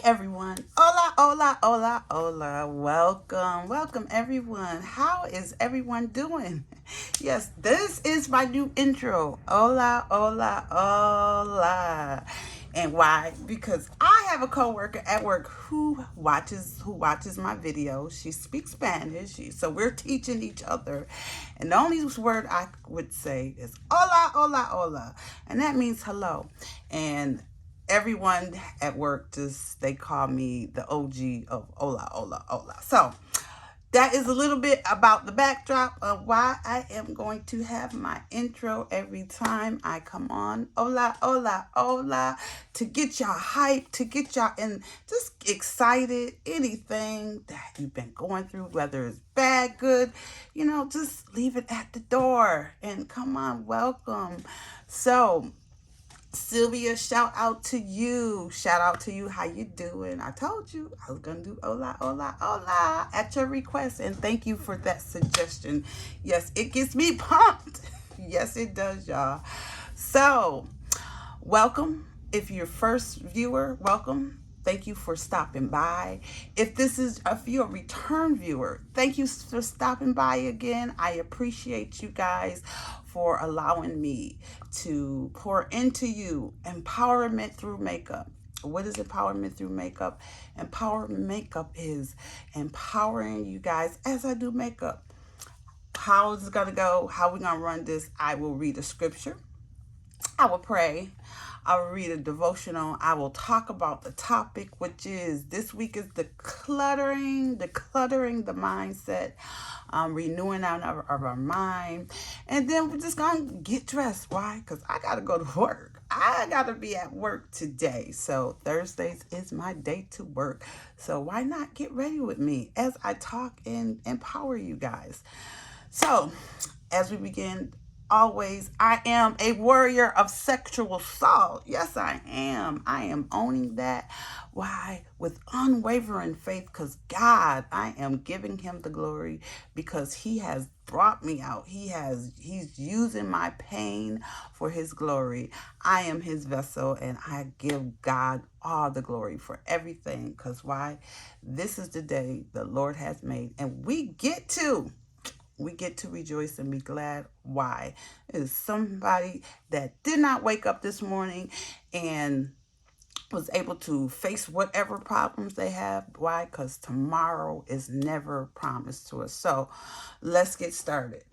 Everyone. Hola, hola, hola, hola. Welcome everyone. How is everyone doing? Yes, this is my new intro. Hola, hola, hola. And why? Because I have a coworker at work who watches my videos. She speaks Spanish, so we're teaching each other. And the only word I would say is hola, hola, hola, and that means hello. And everyone at work they call me the OG of hola, hola, hola. So that is a little bit about the backdrop of why I am going to have my intro every time I come on. Hola, hola, hola. To get y'all hyped, to get y'all in, just excited. Anything that you've been going through, whether it's bad, good, just leave it at the door. And come on, welcome. So, Sylvia, shout out to you. Shout out to you. How you doing? I told you I was going to do hola, hola, hola at your request. And thank you for that suggestion. Yes, it gets me pumped. Yes, it does, y'all. So, welcome. If you're first viewer, welcome. Thank you for stopping by. If you're a return viewer, thank you for stopping by again. I appreciate you guys for allowing me to pour into you. Empowerment through makeup. What is empowerment through makeup? Empowerment makeup is empowering you guys as I do makeup. How is it going to go? How we going to run this? I will read a scripture. I will pray. I will read a devotional. I will talk about the topic, which is this week is decluttering the mindset, renewing of our mind. And then we're just going to get dressed. Why? Because I got to go to work. I got to be at work today. So Thursdays is my day to work. So why not get ready with me as I talk and empower you guys? So as we begin, always, I am a warrior of sexual assault. Yes, I am. I am owning that. Why? With unwavering faith, because God, I am giving him the glory because he has brought me out. He's using my pain for his glory. I am his vessel, and I give God all the glory for everything. Because why? This is the day the Lord has made, and we get to rejoice and be glad. Why? It is somebody that did not wake up this morning and was able to face whatever problems they have. Why? Because tomorrow is never promised to us. So let's get started.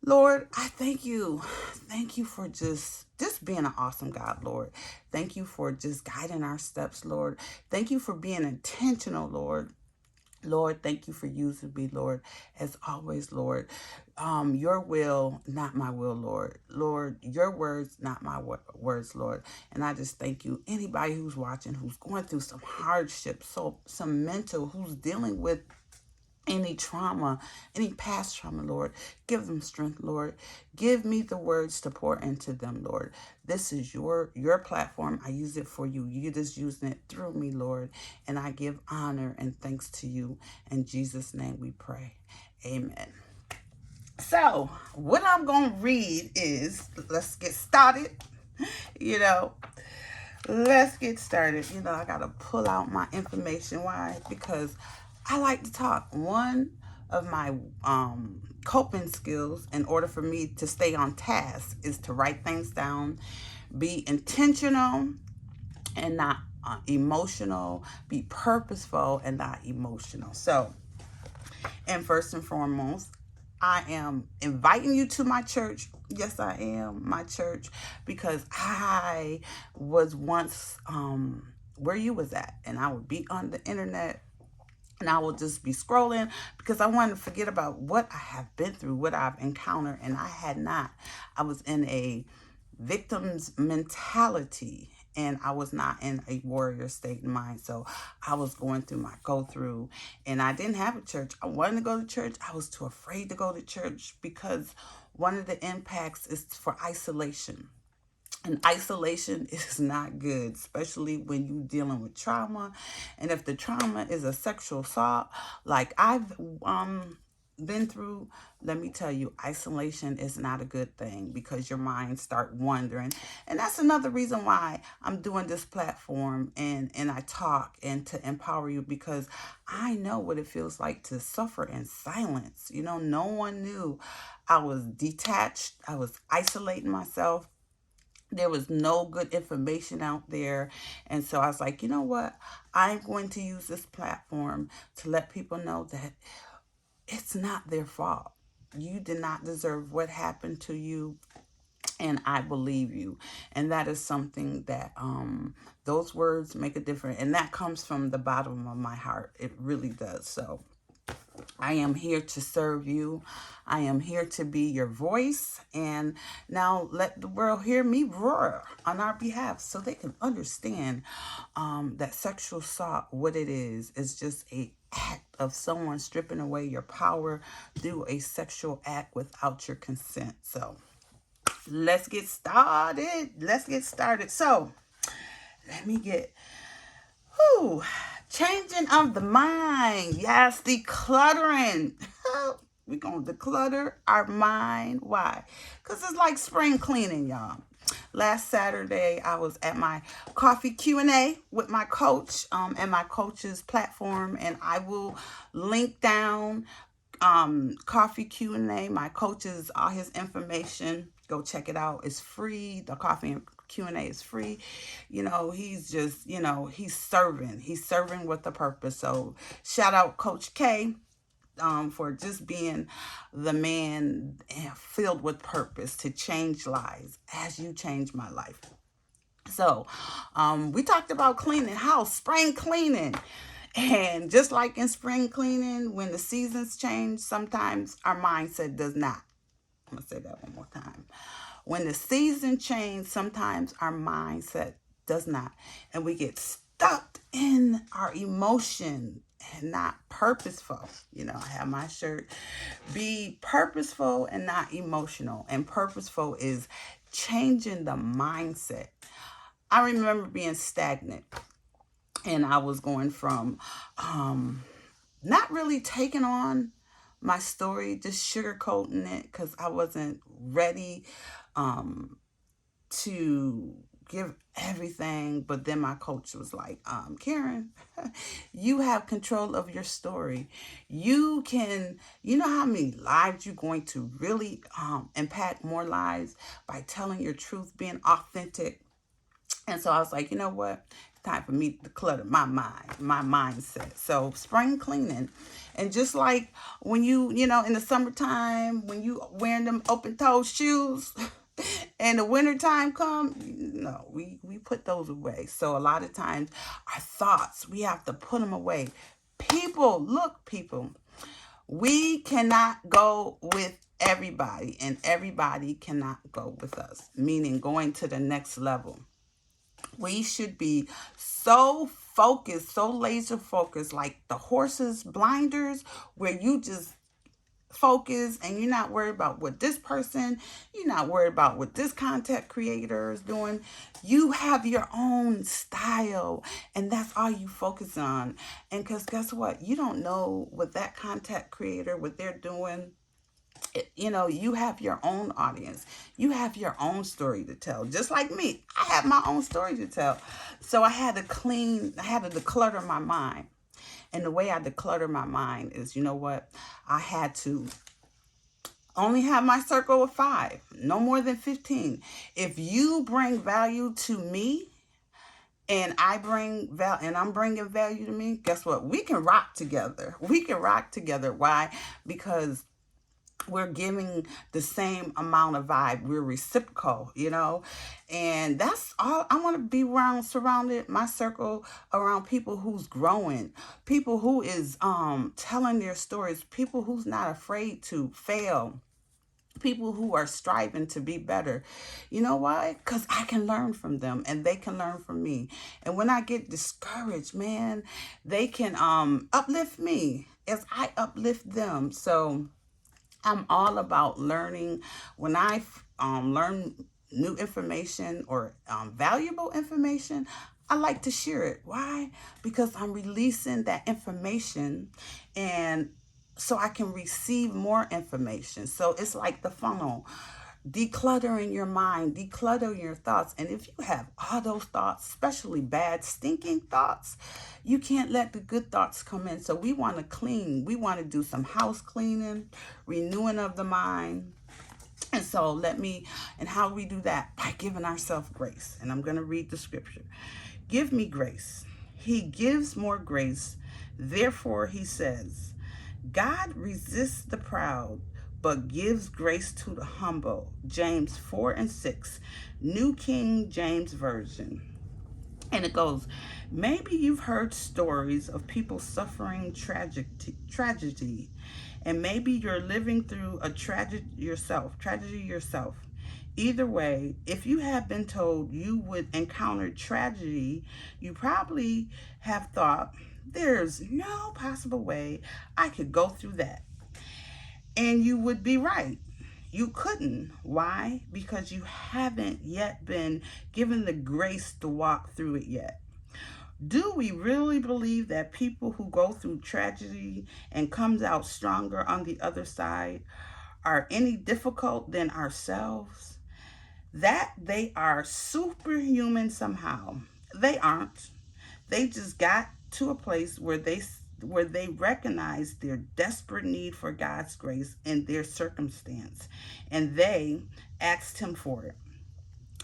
Lord, I thank you. Thank you for just being an awesome God, Lord. Thank you for just guiding our steps, Lord. Thank you for being intentional, Lord. Lord, thank you for using me, Lord. As always, Lord, your will, not my will, Lord. Lord, your words, not my words, Lord. And I just thank you. Anybody who's watching, who's going through some hardship, some mental, who's dealing with any trauma, any past trauma, Lord, give them strength, Lord. Give me the words to pour into them, Lord. This is your platform. I use it for you. You're just using it through me, Lord. And I give honor and thanks to you. In Jesus' name we pray. Amen. So, what I'm going to read is, let's get started. Let's get started. I got to pull out my information. Why? Because I like to talk. One of my coping skills in order for me to stay on task is to write things down, be intentional and not emotional, be purposeful and not emotional. So, and first and foremost, I am inviting you to my church. Yes, I am, my church, because I was once where you was at, and I would be on the internet and I will just be scrolling because I wanted to forget about what I have been through, what I've encountered, and I had not. I was in a victim's mentality and I was not in a warrior state of mind. So I was going through my go-through and I didn't have a church. I wanted to go to church. I was too afraid to go to church because one of the impacts is for isolation. And isolation is not good, especially when you're dealing with trauma. And if the trauma is a sexual assault, like I've been through, let me tell you, isolation is not a good thing because your mind start wandering. And that's another reason why I'm doing this platform and I talk and to empower you, because I know what it feels like to suffer in silence. You know, no one knew. I was detached. I was isolating myself. There was no good information out there. And so I was like, you know what? I'm going to use this platform to let people know that it's not their fault. You did not deserve what happened to you, and I believe you. And that is something that those words make a difference, and that comes from the bottom of my heart. It really does. So I am here to serve you. I am here to be your voice. And now let the world hear me roar on our behalf so they can understand that sexual assault, what it is just a act of someone stripping away your power through a sexual act without your consent. So let's get started. Let's get started. So let me get changing of the mind. Yes, decluttering. We're going to declutter our mind. Why? Because it's like spring cleaning, y'all. Last Saturday, I was at my coffee Q&A with my coach and my coach's platform, and I will link down coffee Q&A. My coach's, all his information. Go check it out. It's free. The coffee Q&A is free. You know, he's just, you know, he's serving with a purpose. So shout out Coach K for just being the man filled with purpose to change lives as you change my life. So we talked about cleaning house, spring cleaning. And just like in spring cleaning, when the seasons change, sometimes our mindset does not. I'm going to say that one more time. When the season change, sometimes our mindset does not. And we get stuck in our emotion and not purposeful. You know, I have my shirt. Be purposeful and not emotional. And purposeful is changing the mindset. I remember being stagnant. And I was going from not really taking on my story, just sugarcoating it because I wasn't ready to give everything. But then my coach was like, Karen, you have control of your story. You know how many lives you're going to really impact more lives by telling your truth, being authentic. And so I was like, you know what? It's time for me to declutter my mind, my mindset. So spring cleaning. And just like when you know, in the summertime, when you wearing them open-toe shoes and the wintertime come, no, we put those away. So a lot of times our thoughts, we have to put them away. People, we cannot go with everybody, and everybody cannot go with us, meaning going to the next level. We should be so focused, so laser focused, like the horse's blinders, where you just focus and you're not worried about what this person, you're not worried about what this content creator is doing. You have your own style, and that's all you focus on. And because guess what? You don't know what that content creator, what they're doing. You know, you have your own audience. You have your own story to tell. Just like me, I have my own story to tell. So I had to declutter my mind. And the way I declutter my mind is, you know what? I had to only have my circle of 5, no more than 15. If you bring value to me, and I'm bringing value to me, guess what? We can rock together. We can rock together. Why? Because we're giving the same amount of vibe. We're reciprocal, you know, and that's all. I want to be surrounded, my circle around people who's growing, people who is telling their stories, people who's not afraid to fail, people who are striving to be better. You know why? Because I can learn from them and they can learn from me. And when I get discouraged, man, they can uplift me as I uplift them. So I'm all about learning. When I learn new information or valuable information, I like to share it. Why? Because I'm releasing that information, and so I can receive more information. So it's like the funnel, decluttering your mind, decluttering your thoughts. And if you have all those thoughts, especially bad, stinking thoughts, you can't let the good thoughts come in. So we want to clean. We want to do some house cleaning, renewing of the mind. And so and how we do that? By giving ourselves grace. And I'm going to read the scripture. Give me grace. He gives more grace. Therefore, he says, God resists the proud, but gives grace to the humble. James 4:6, New King James Version. And it goes, maybe you've heard stories of people suffering tragedy, and maybe you're living through a tragedy yourself. Either way, if you have been told you would encounter tragedy, you probably have thought, there's no possible way I could go through that. And you would be right. You couldn't. Why? Because you haven't yet been given the grace to walk through it yet. Do we really believe that people who go through tragedy and comes out stronger on the other side are any difficult than ourselves? That they are superhuman somehow. They aren't. They just got to a place where they recognize their desperate need for God's grace in their circumstance, and they asked him for it.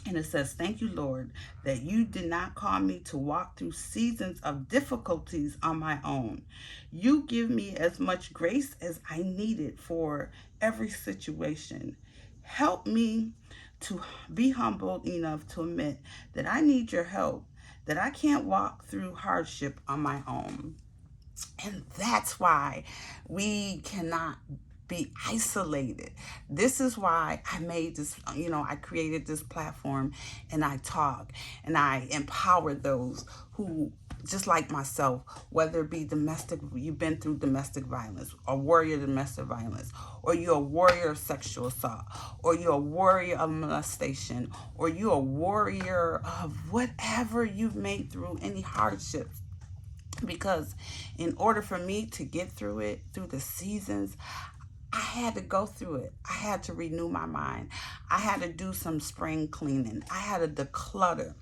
And it says, thank you, Lord, that you did not call me to walk through seasons of difficulties on my own. You give me as much grace as I needed for every situation. Help me to be humbled enough to admit that I need your help, that I can't walk through hardship on my own. And that's why we cannot be isolated. This is why I made this, I created this platform, and I talk and I empower those who, just like myself, whether it be you've been through domestic violence, a warrior of domestic violence, or you're a warrior of sexual assault, or you're a warrior of molestation, or you're a warrior of whatever you've made through, any hardships. Because in order for me to get through it, through the seasons, I had to go through it. I had to renew my mind. I had to do some spring cleaning. I had to declutter.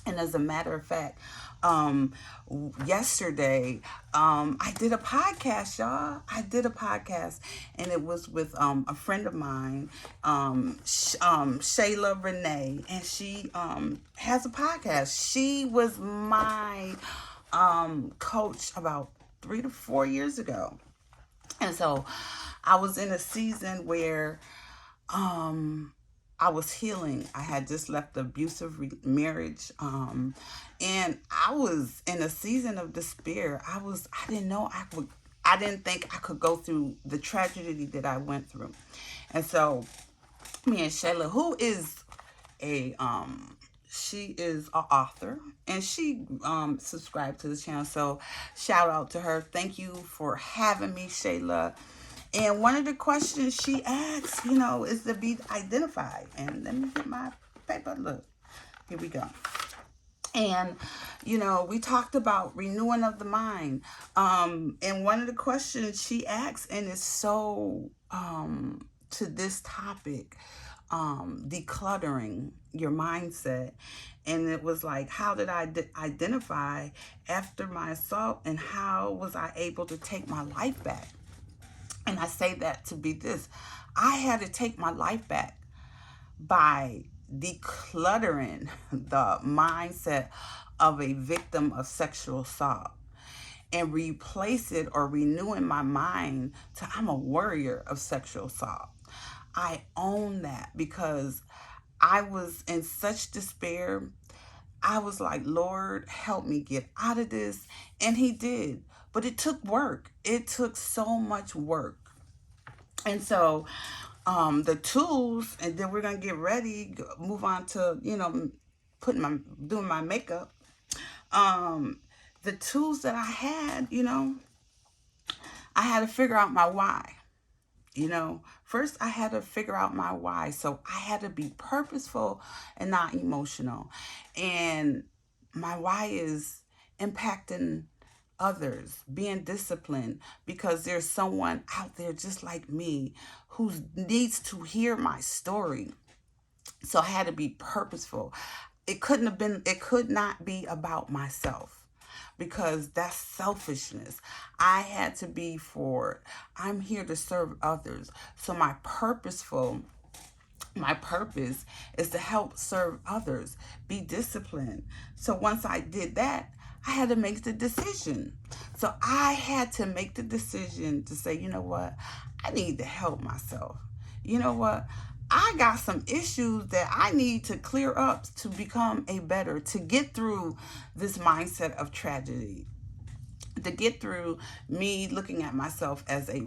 And as a matter of fact, yesterday, I did a podcast, y'all. I did a podcast, and it was with a friend of mine, Shayla Renee, and she has a podcast. She was my coach about 3 to 4 years ago. And so I was in a season where I was healing. I had just left the abusive marriage. And I was in a season of despair. I didn't think I could go through the tragedy that I went through. And so me and Shayla, who is she is an author, and she subscribed to the channel. So shout out to her. Thank you for having me, Shayla. And one of the questions she asks, is to be identified. And let me get my paper. Look, here we go. And, we talked about renewing of the mind. And one of the questions she asks, and it's so to this topic, decluttering your mindset. And it was like, how did I identify after my assault, and how was I able to take my life back? And I say that to be this: I had to take my life back by decluttering the mindset of a victim of sexual assault, and replace it, or renewing my mind to I'm a warrior of sexual assault. I own that, because I was in such despair. I was like, Lord, help me get out of this. And he did. But it took work. It took so much work. And so the tools, and then we're going to get ready, move on to, doing my makeup. The tools that I had, I had to figure out my why. First I had to figure out my why. So I had to be purposeful and not emotional. And my why is impacting others, being disciplined, because there's someone out there just like me who needs to hear my story. So I had to be purposeful. It could not be about myself, because that's selfishness. I had to be for, I'm here to serve others. So my purpose is to help serve others, be disciplined. So once I did that, I had to make the decision. So I had to make the decision to say, you know what? I need to help myself. You know what? I got some issues that I need to clear up to become to get through this mindset of tragedy, to get through me looking at myself as a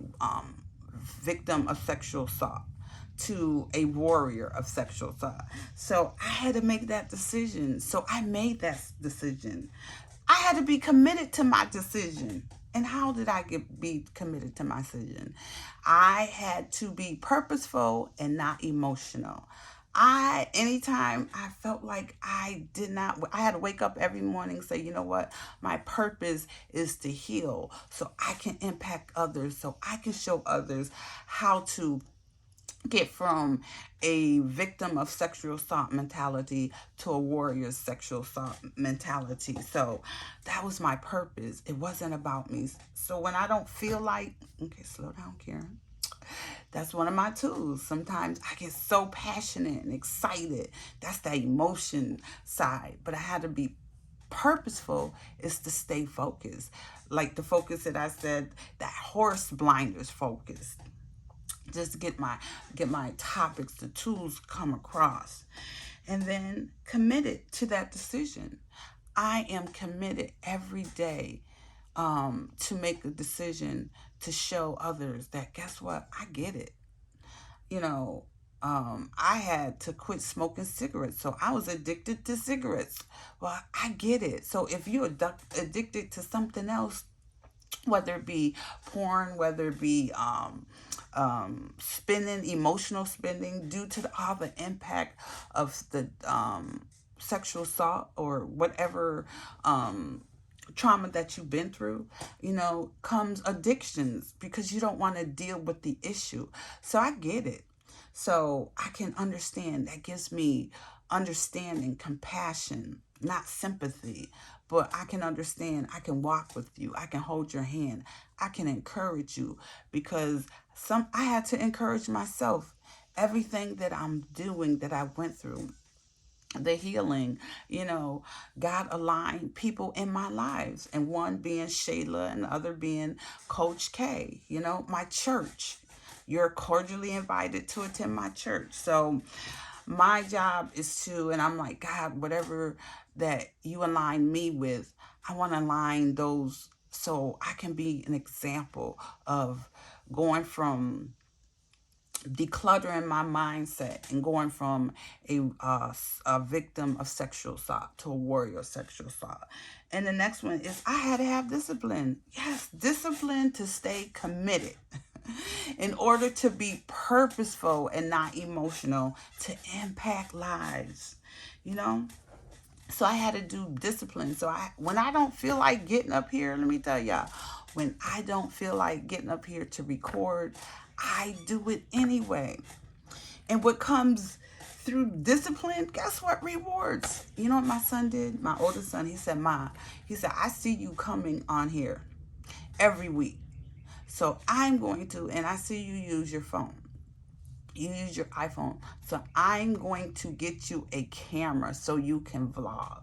victim of sexual assault to a warrior of sexual assault. So I had to make that decision. So I made that decision. I had to be committed to my decision. And how did I be committed to my decision? I had to be purposeful and not emotional. Anytime I felt like I had to wake up every morning and say, you know what? My purpose is to heal so I can impact others, so I can show others how to get from a victim of sexual assault mentality to a warrior's sexual assault mentality. So that was my purpose. It wasn't about me. So when I don't feel like, okay, slow down, Karen. That's one of my tools. Sometimes I get so passionate and excited. That's the emotion side. But I had to be purposeful, is to stay focused. Like the focus that I said, that horse blinders focus. Just get my topics, the tools come across, and then committed to that decision. I am committed every day to make a decision to show others that, guess what, I get it. You know, I had to quit smoking cigarettes, so I was addicted to cigarettes. Well, I get it. So if you're addicted to something else, whether it be porn, whether it be spending, emotional spending, due to all the impact of the sexual assault or whatever trauma that you've been through, comes addictions, because you don't want to deal with the issue. So I get it. So I can understand. That gives me understanding, compassion, not sympathy, but I can understand. I can walk with you. I can hold your hand. I can encourage you, because I had to encourage myself. Everything that I'm doing, that I went through, the healing, God aligned people in my lives, and one being Shayla and the other being Coach K, my church. You're cordially invited to attend my church. So my job is and I'm like, God, whatever that you align me with, I want to align those so I can be an example of going from decluttering my mindset and going from a victim of sexual assault to a warrior of sexual assault. And the next one is, I had to have discipline. Yes, discipline to stay committed in order to be purposeful and not emotional, to impact lives, So I had to do discipline. So when I don't feel like getting up here, let me tell y'all, when I don't feel like getting up here to record, I do it anyway. And what comes through discipline, guess what? Rewards. You know what my son did? My oldest son, he said, Ma, I see you coming on here every week. So I'm going to, and I see you use your phone. You use your iPhone. So I'm going to get you a camera so you can vlog.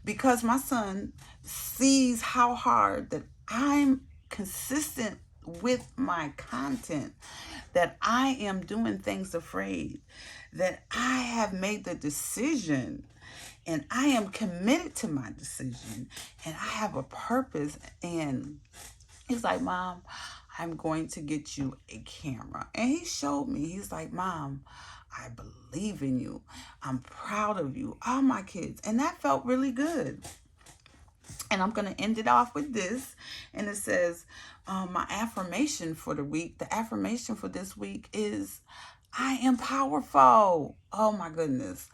Because my son sees how hard that I'm consistent with my content, that I am doing things afraid, that I have made the decision and I am committed to my decision and I have a purpose. And he's like, Mom, I'm going to get you a camera. And he showed me. He's like, Mom, I believe in you. I'm proud of you. All my kids. And that felt really good. And I'm going to end it off with this. And it says, my affirmation for the week, the affirmation for this week is, I am powerful. Oh my goodness.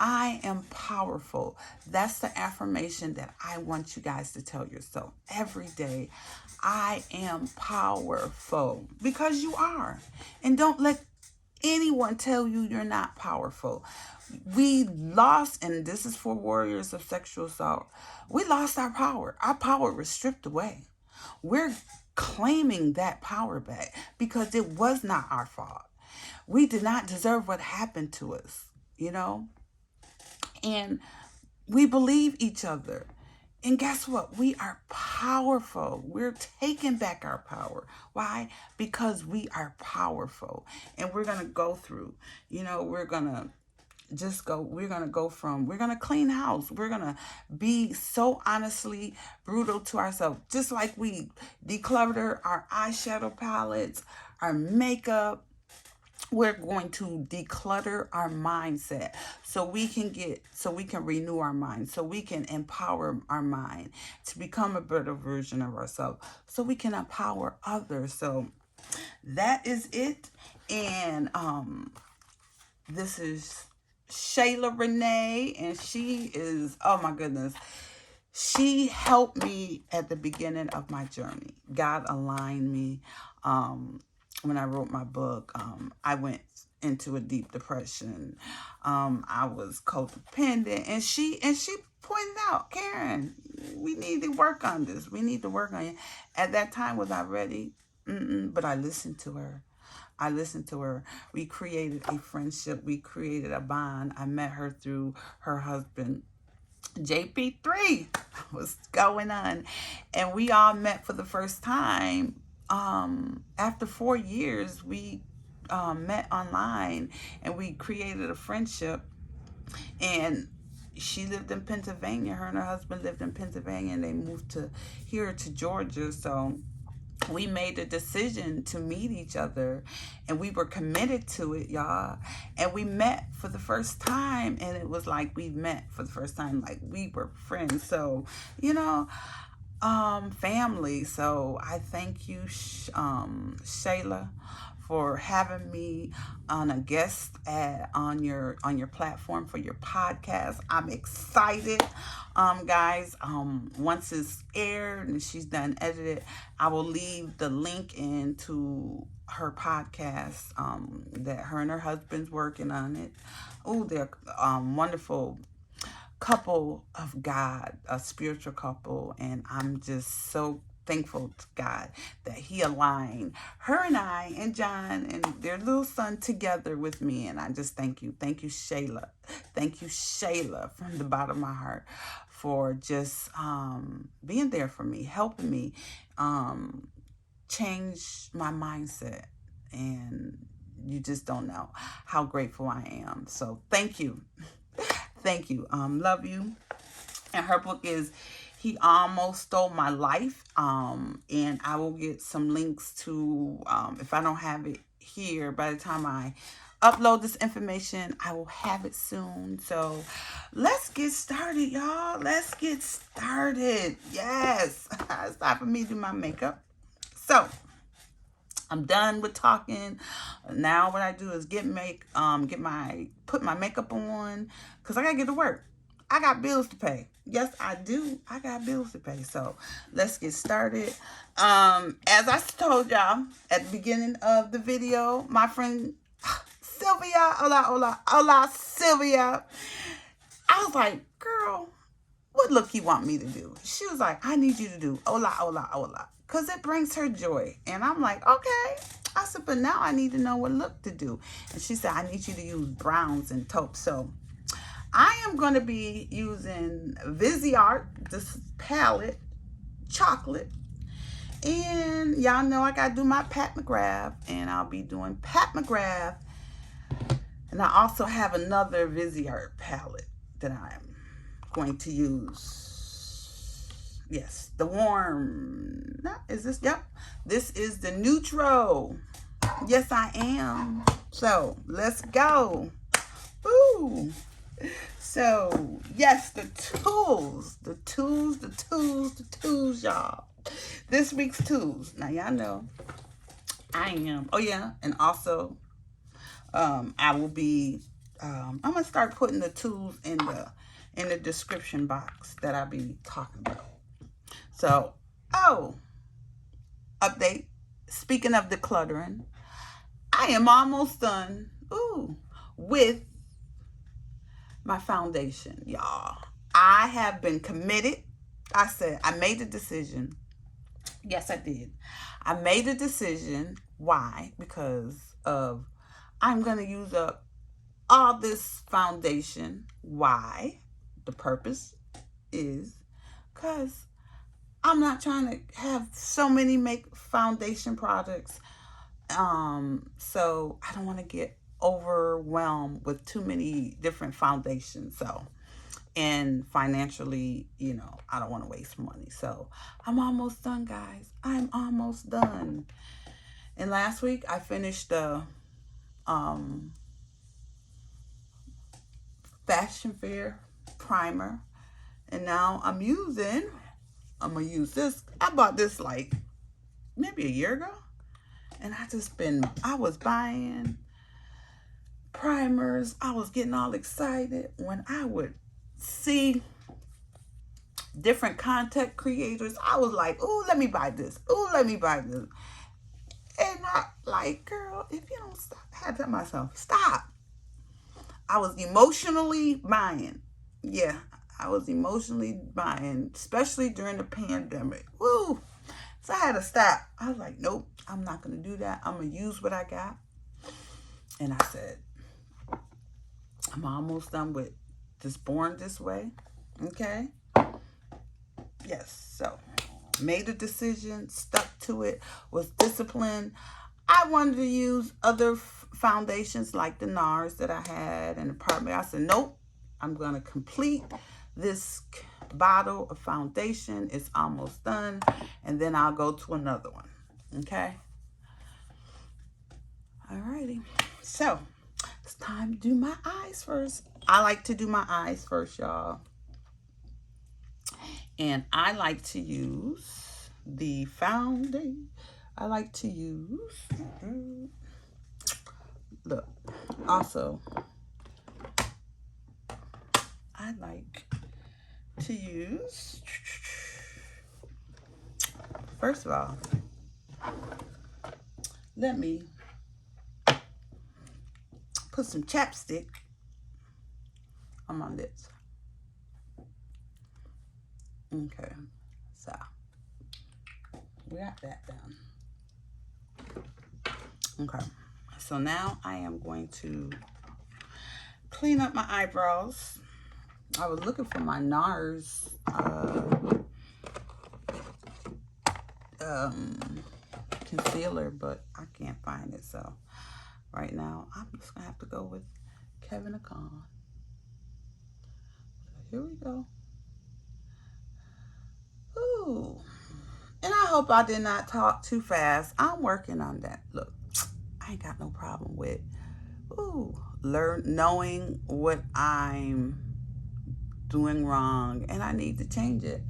I am powerful. That's the affirmation that I want you guys to tell yourself every day. I am powerful, because you are. And don't let anyone tell you you're not powerful. We lost, and this is for warriors of sexual assault, we lost our power. Our power was stripped away. We're claiming that power back because it was not our fault. We did not deserve what happened to us, you know? And we believe each other. And guess what? We are powerful. We're taking back our power. Why? Because we are powerful. And we're going to go through, we're going to clean house. We're going to be so honestly brutal to ourselves. Just like we declutter our eyeshadow palettes, our makeup, we're going to declutter our mindset so we can renew our mind, so we can empower our mind to become a better version of ourselves, so we can empower others. So that is it. And this is Shayla Renee, and she is, oh my goodness, she helped me at the beginning of my journey. God aligned me. When I wrote my book, I went into a deep depression. I was codependent, and she pointed out, Karen, we need to work on this. We need to work on it. At that time, was I ready? But I listened to her. We created a friendship. We created a bond. I met her through her husband. JP3 was going on, and we all met for the first time. After 4 years, we met online, and we created a friendship. And she lived in Pennsylvania. Her and her husband lived in Pennsylvania, and they moved here to Georgia. So we made a decision to meet each other, and we were committed to it, y'all. And we met for the first time, and it was like we met for the first time, like we were friends. So, family. So I thank you, Shayla, for having me on a guest on your platform for your podcast. I'm excited, guys. Once it's aired and she's done edited, I will leave the link into her podcast. That her and her husband's working on it. Oh, they're wonderful couple of God, a spiritual couple, and I'm just so thankful to God that he aligned her and I and John and their little son together with me. And I just thank you. Thank you, Shayla. Thank you, Shayla, from the bottom of my heart, for just being there for me, helping me change my mindset. And you just don't know how grateful I am. So thank you. Thank you. Love you. And her book is He Almost Stole My Life. And I will get some links to, if I don't have it here, by the time I upload this information, I will have it soon. So let's get started, y'all. Let's get started. Yes. It's time for me to do my makeup. So I'm done with talking. Now what I do is put my makeup on, because I gotta get to work. I got bills to pay. Yes, I do. I got bills to pay. So let's get started. As I told y'all at the beginning of the video, my friend Sylvia, hola, Sylvia. I was like, girl, what look you want me to do? She was like, I need you to do hola, because it brings her joy. And I'm like, okay. I said, but now I need to know what look to do. And she said, I need you to use browns and taupes. So I am going to be using Viseart, this palette, chocolate. And y'all know I got to do my Pat McGrath. And I'll be doing Pat McGrath. And I also have another Viseart palette that I'm going to use. Yes, the warm. Is this? Yep. This is the neutral. Yes, I am. So let's go. Ooh. So yes, the tools, y'all. This week's tools. Now y'all know I am. Oh yeah, and also I will be I'm gonna start putting the tools in the description box that I'll be talking about. So, update. Speaking of decluttering, I am almost done. With my foundation, y'all. I have been committed. I made the decision. Yes, I did. I made a decision. Why? Because of I'm gonna use up all this foundation. Why? The purpose is because I'm not trying to have so many make foundation products. So I don't want to get overwhelmed with too many different foundations. So, and financially, I don't want to waste money. So I'm almost done, guys. I'm almost done. And last week I finished the Fashion Fair primer. And now I'm gonna use this. I bought this like maybe a year ago. And I was buying primers. I was getting all excited when I would see different content creators. I was like, ooh, let me buy this. Ooh, let me buy this. And I like, girl, if you don't stop, I had to tell myself, stop. I was emotionally buying. Yeah, I was emotionally buying, especially during the pandemic. Woo! So I had to stop. I was like, nope, I'm not going to do that. I'm going to use what I got. And I said, I'm almost done with this Born This Way. Okay? Yes, so made a decision, stuck to it, was disciplined. I wanted to use other foundations like the NARS that I had in the apartment. I said, nope, I'm going to complete this bottle of foundation. It's almost done. And then I'll go to another one. Okay? Alrighty. So, it's time to do my eyes first. I like to do my eyes first, y'all. And I like to use the foundation. I like to use, look, also, I like to use, first of all, let me put some chapstick on my lips. Okay, so we got that done. Okay, so now I am going to clean up my eyebrows. I was looking for my NARS concealer, but I can't find it. So right now, I'm just gonna have to go with Kevin Akon. So here we go. Ooh, and I hope I did not talk too fast. I'm working on that. Look, I ain't got no problem with knowing what I'm doing wrong and I need to change it,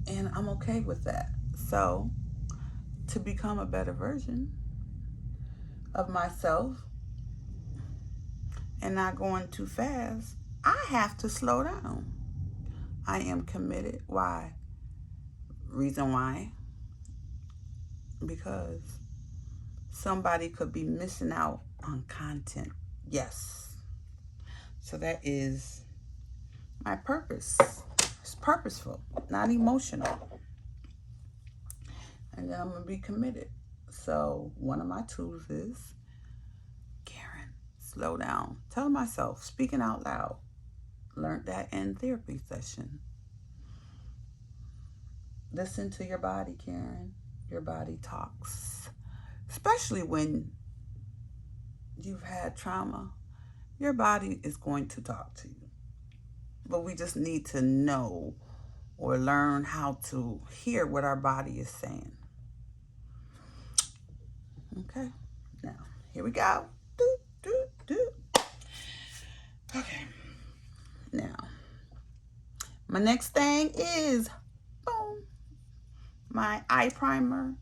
and I'm okay with that. So to become a better version of myself and not going too fast, I have to slow down. I am committed. Why? Reason why? Because somebody could be missing out on content. Yes. So that is my purpose. It's purposeful, not emotional. And then I'm going to be committed. So one of my tools is, Karen, slow down. Tell myself, speaking out loud. Learned that in therapy session. Listen to your body, Karen. Your body talks. Especially when you've had trauma, your body is going to talk to you. But we just need to know or learn how to hear what our body is saying. Okay, now here we go. Okay, now my next thing is, boom, my eye primer.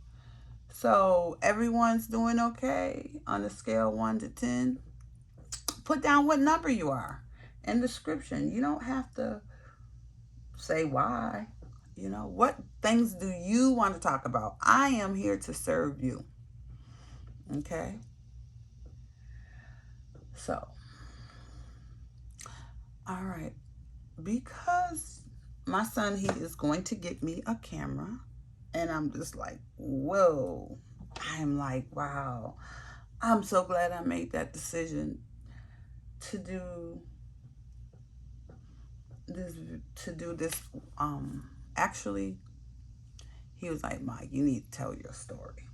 So everyone's doing okay on a scale 1 to 10. Put down what number you are in the description. You don't have to say why. You know, what things do you want to talk about? I am here to serve you. Okay? So, all right. Because my son, he is going to get me a camera. And I'm just like, whoa. I'm like, wow. I'm so glad I made that decision to do this. Actually, he was like, Mike, you need to tell your story.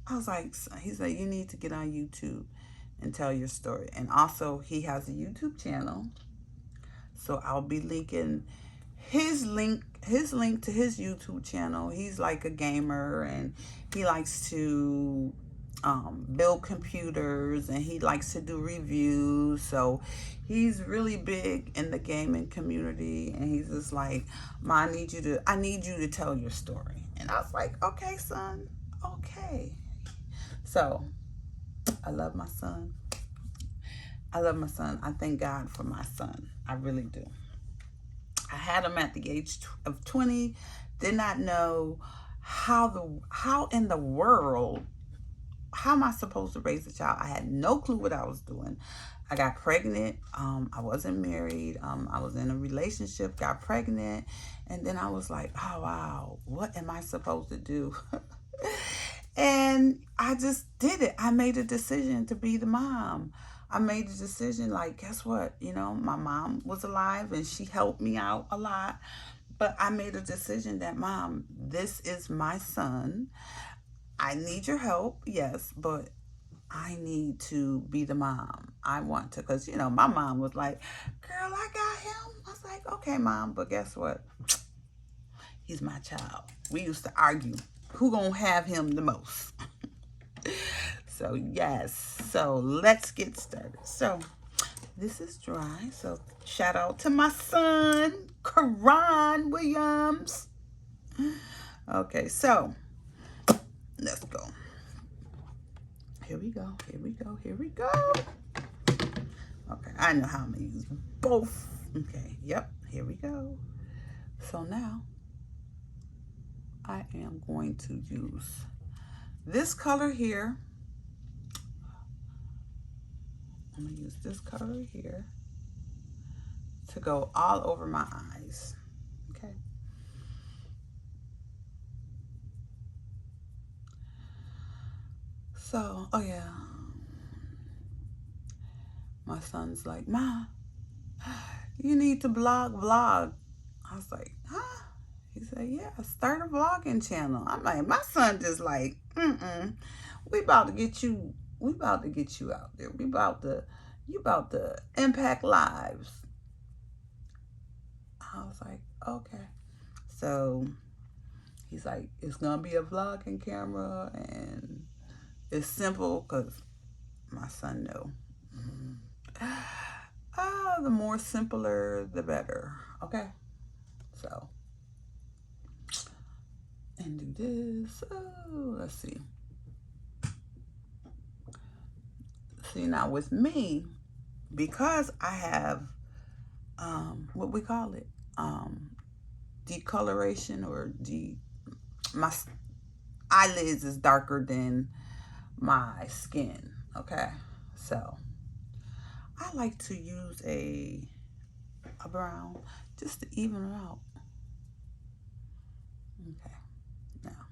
I was like, he's like, you need to get on YouTube and tell your story. And also, he has a YouTube channel. So I'll be linking his link to his YouTube channel. He's like a gamer, and he likes to build computers, and he likes to do reviews. So he's really big in the gaming community, and he's just like, Ma, I need you to tell your story. And I was like, okay, son, okay. So I love my son. I love my son. I thank God for my son. I really do. I had him at the age of 20. Did not know how in the world, how am I supposed to raise a child? I had no clue what I was doing. I got pregnant. I wasn't married. I was in a relationship, got pregnant. And then I was like, oh, wow, what am I supposed to do? And I just did it. I made a decision to be the mom. I made a decision, like, guess what? You know, my mom was alive and she helped me out a lot. But I made a decision that, Mom, this is my son. I need your help, yes, but I need to be the mom. I want to, because, you know, my mom was like, girl, I got him. I was like, okay, Mom, but guess what? He's my child. We used to argue, who gonna have him the most? So, yes. So, let's get started. So, this is dry. So, shout out to my son, Karan Williams. Okay, so, let's go. Here we go. Here we go. Here we go. Okay, I know how I'm going to use both. Okay, yep. Here we go. So, now, I am going to use this color here. I'm going to use this color here to go all over my eyes. Okay. So, oh yeah. My son's like, Ma, you need to vlog. I was like, huh? He said, yeah, start a vlogging channel. I'm like, my son just like, we about to get you out there. You about to impact lives. I was like, okay. So he's like, it's gonna be a vlogging camera, and it's simple because my son know. The more simpler, the better. Okay. So, and do this. Oh, let's see. See, now with me, because I have what we call it, decoloration, or my eyelids is darker than my skin. Okay, so I like to use a brown just to even it out. Okay, now,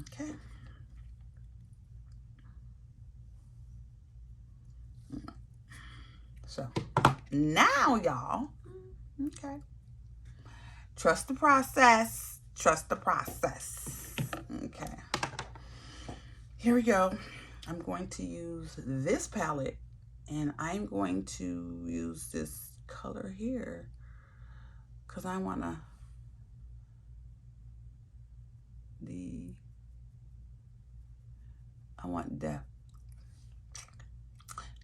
okay. So now, y'all, okay, trust the process. Trust the process. Okay, here we go. I'm going to use this palette, and I'm going to use this color here because I want depth.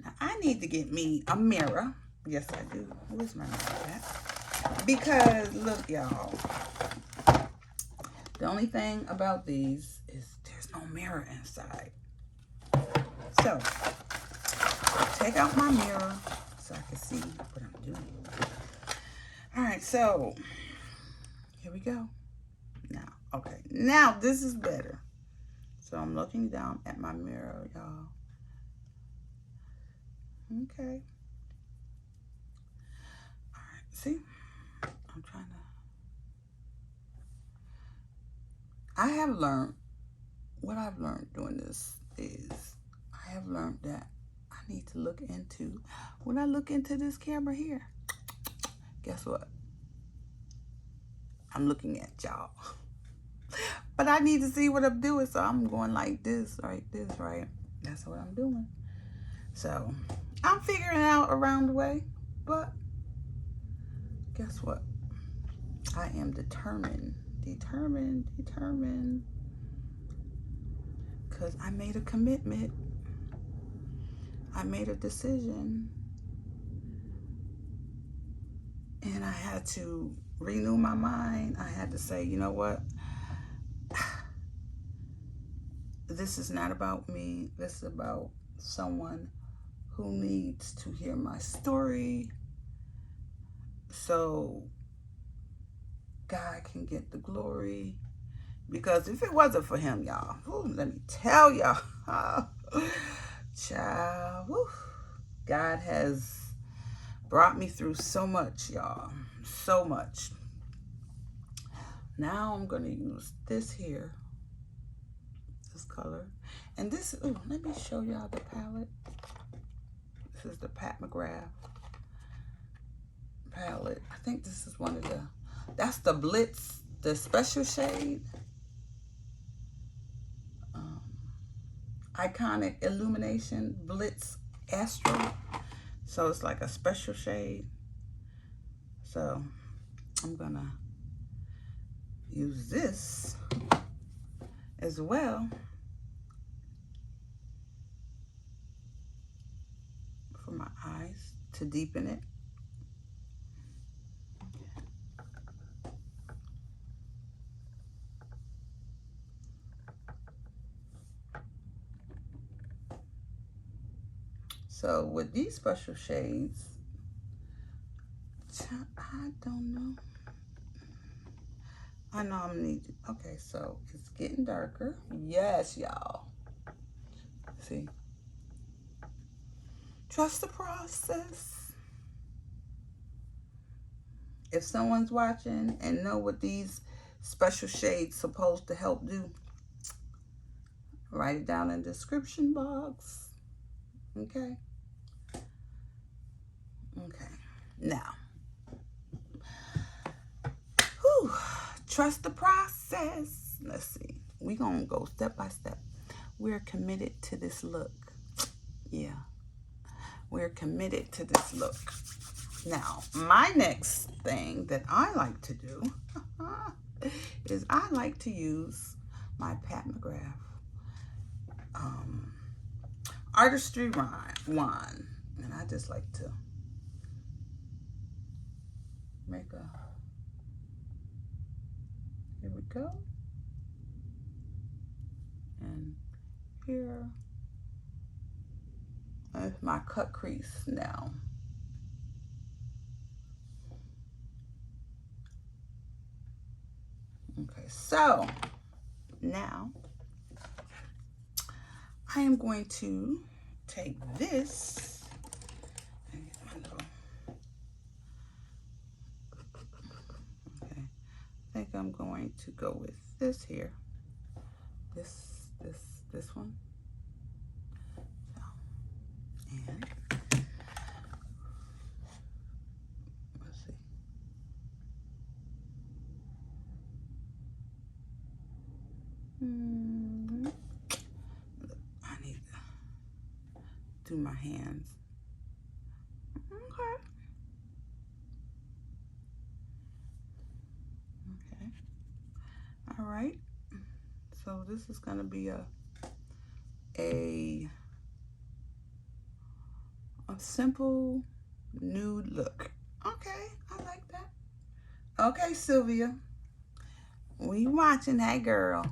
Now, I need to get me a mirror. Yes, I do. Where's my mirror at? Because, look, y'all. The only thing about these is there's no mirror inside. So, take out my mirror so I can see what I'm doing. All right, so here we go. Now, okay, now this is better. So I'm looking down at my mirror, y'all. Okay. All right, see? I'm trying to... I have learned, what I've learned doing this is, I have learned that I need to look into, when I look into this camera here, guess what? I'm looking at y'all. But I need to see what I'm doing, so I'm going like this, right? This, right? That's what I'm doing. So, I'm figuring it out around the way, but guess what? I am determined, because I made a commitment. I made a decision, and I had to renew my mind. I had to say, you know what? This is not about me. This is about someone who needs to hear my story so God can get the glory. Because if it wasn't for him, y'all, let me tell y'all, child, God has brought me through so much, y'all, so much. Now I'm going to use this here, this color. And this, let me show y'all the palette. This is the Pat McGrath palette. I think this is one of the, that's the Blitz, the special shade. Iconic Illumination Blitz Astral. So it's like a special shade. So I'm gonna use this as well for my eyes to deepen it. So with these special shades, I don't know. I know I'm needing. Okay, so it's getting darker. Yes, y'all. See? Trust the process. If someone's watching and know what these special shades supposed to help do, write it down in the description box. Okay? Okay. Now, trust the process. Let's see. We're going to go step by step. We're committed to this look. Yeah. We're committed to this look. Now, my next thing that I like to do is I like to use my Pat McGrath artistry wand. And I just like to make a, here we go. And here is my cut crease now. Okay, so now I am going to take this and get my little, okay, I think I'm going to go with this here, this one, so, and let's see. I need to do my hands. Okay. Okay. All right. So this is going to be a simple nude look. Okay, I like that. Okay, Sylvia, we watching that girl.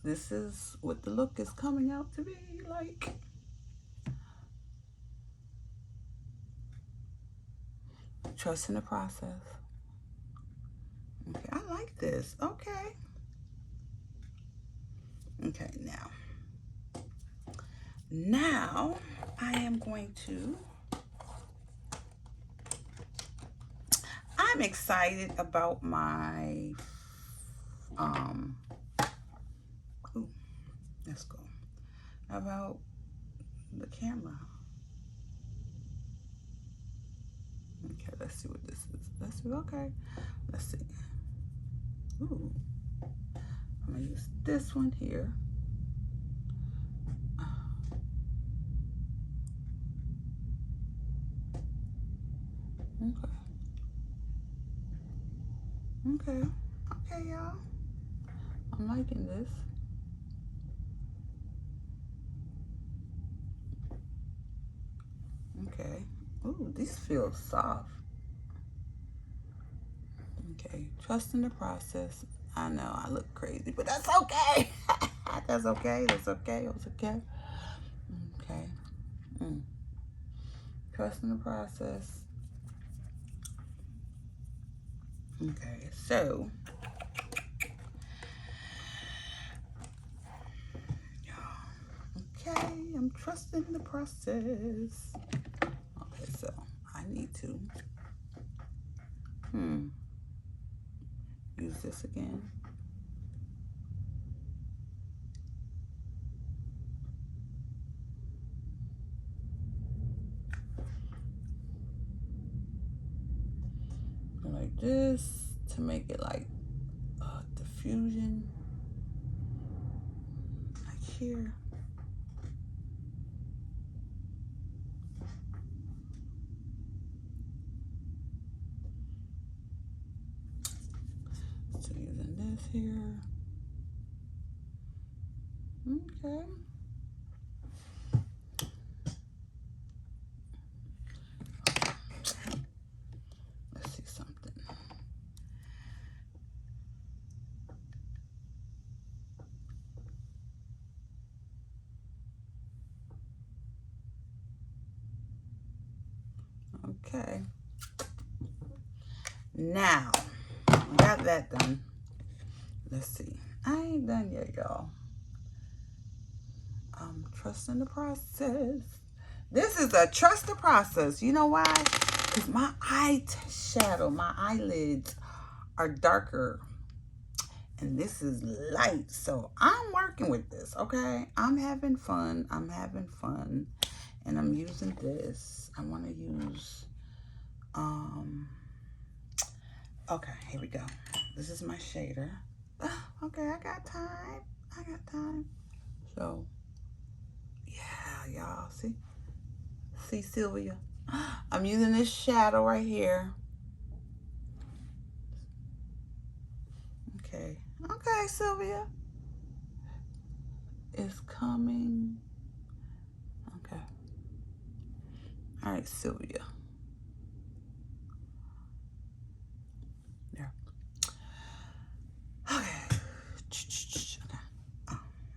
this is what the look is coming out to be like. Trust in the process. Okay, I like this. Okay. Okay, now I am going to, I'm excited about my, ooh, let's go, about the camera. Okay, let's see what this is. Let's see, okay, let's see. Ooh, I'm gonna use this one here. Okay, y'all. I'm liking this. Okay. Ooh, these feel soft. Okay, trust in the process. I know I look crazy, but that's okay. That's okay. That's okay. It's okay. Okay. Trust in the process. Okay, so okay, I'm trusting the process. Okay, so I need to use this again. Like this to make it like diffusion, like here. So using this here. Okay. Let's see something. Okay. Now, got that done. Let's see. I ain't done yet, y'all. I'm trusting the process. This is a trust the process. You know why? Because my eyeshadow, my eyelids are darker. And this is light. So I'm working with this, okay? I'm having fun. And I'm using this. I want to use, okay, here we go. This is my shader. Okay, I got time. So, yeah, y'all, see? See, Sylvia? I'm using this shadow right here. Okay, Sylvia. It's coming. Okay. All right, Sylvia. There. Okay.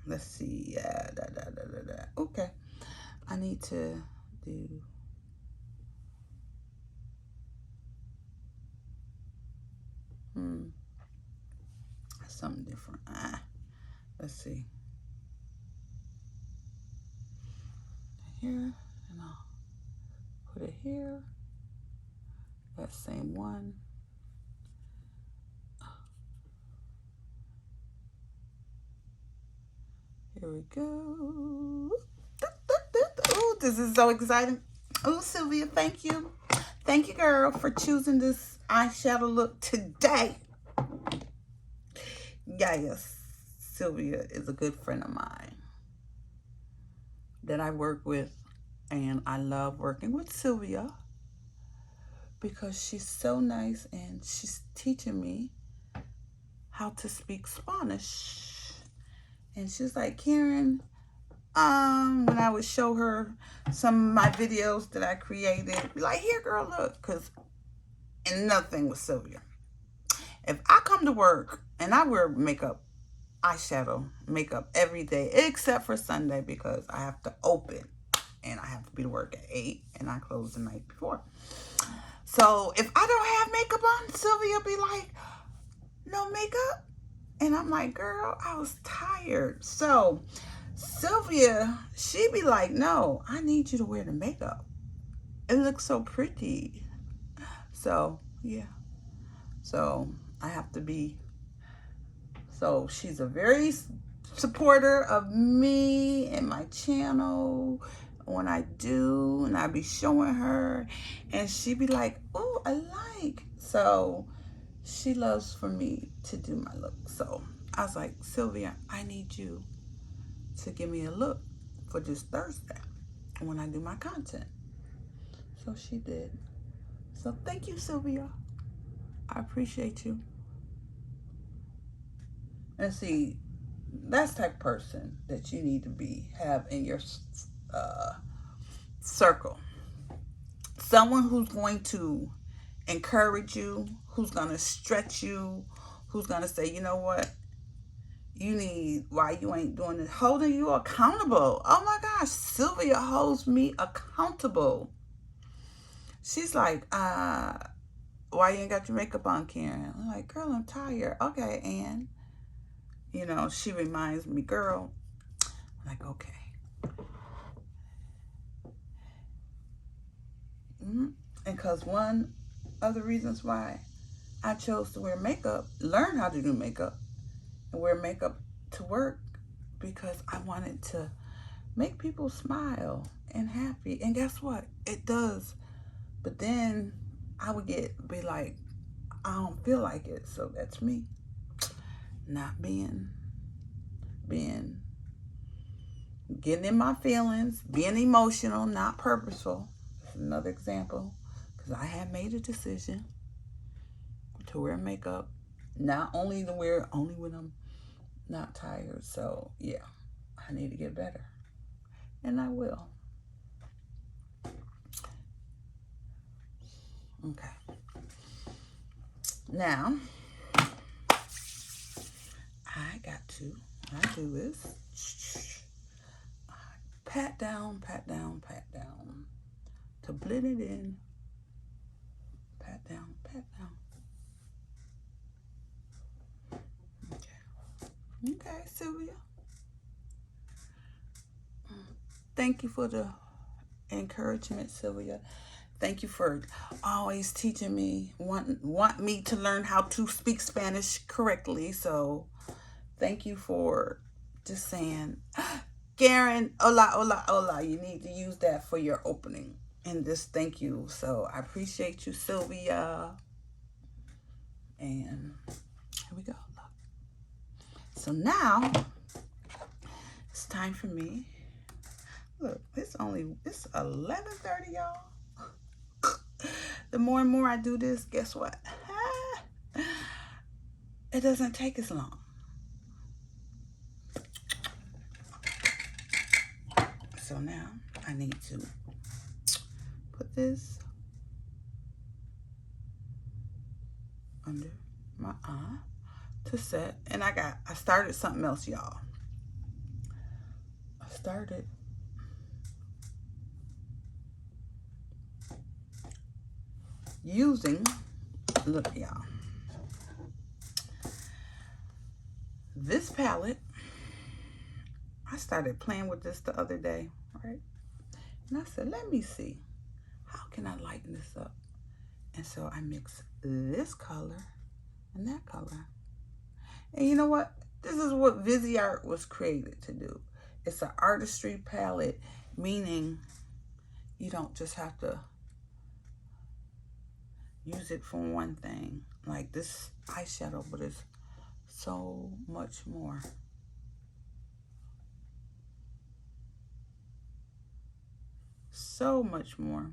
Let's see. Okay. I need to do something different. Let's see. Here, and I'll put it here. That same one. Here we go. Ooh, this is so exciting. Oh, Sylvia, thank you. Thank you, girl, for choosing this eyeshadow look today. Yes, Sylvia is a good friend of mine that I work with, and I love working with Sylvia because she's so nice and she's teaching me how to speak Spanish. And she's like, Karen, when I would show her some of my videos that I created, like, here, girl, look, and nothing with Sylvia. If I come to work and I wear makeup eyeshadow makeup every day except for Sunday because I have to open and I have to be to work at 8 and I close the night before. So if I don't have makeup on, Sylvia be like, no makeup? And I'm like, girl, I was tired. So Sylvia, she be like, no, I need you to wear the makeup. It looks so pretty. So, yeah. So I have to be, so she's a very supporter of me and my channel when I do, and I be showing her, and she be like, oh, I like. So she loves for me to do my look. So I was like, Sylvia, I need you to give me a look for this Thursday when I do my content. So she did. So thank you, Sylvia. I appreciate you. And see, that's the type of person that you need to have in your circle. Someone who's going to encourage you, who's going to stretch you, who's going to say, you know what, you need, why you ain't doing it, holding you accountable. Oh my gosh, Sylvia holds me accountable. She's like, why you ain't got your makeup on, Karen? I'm like, girl, I'm tired. Okay, and you know, she reminds me, girl. I'm like, okay. And because one of the reasons why I chose to wear makeup, learn how to do makeup, and wear makeup to work, because I wanted to make people smile and happy. And guess what? It does. But then I would be like, I don't feel like it. So that's me not being getting in my feelings, being emotional, not purposeful. That's another example. Because I had made a decision to wear makeup, not only to wear only when I'm not tired. So yeah, I need to get better, and I will. Okay. Now I do this. Pat down, pat down, pat down to blend it in. Pat down, pat down. Okay, Sylvia. Thank you for the encouragement, Sylvia. Thank you for always teaching me, want me to learn how to speak Spanish correctly. So thank you for just saying, Karen, hola, hola, hola. You need to use that for your opening. And just thank you. So I appreciate you, Sylvia. And here we go. So now it's time for me. Look, it's 11:30, y'all. The more and more I do this, guess what? It doesn't take as long. So now I need to put this under my eye to set. And I started something else, y'all. I started using, look, y'all, this palette. I started playing with this the other day, right? And I said, let me see, how can I lighten this up? And so I mix this color and that color. And you know what? This is what Viseart was created to do. It's an artistry palette, meaning you don't just have to use it for one thing. Like this eyeshadow, but it's so much more. So much more.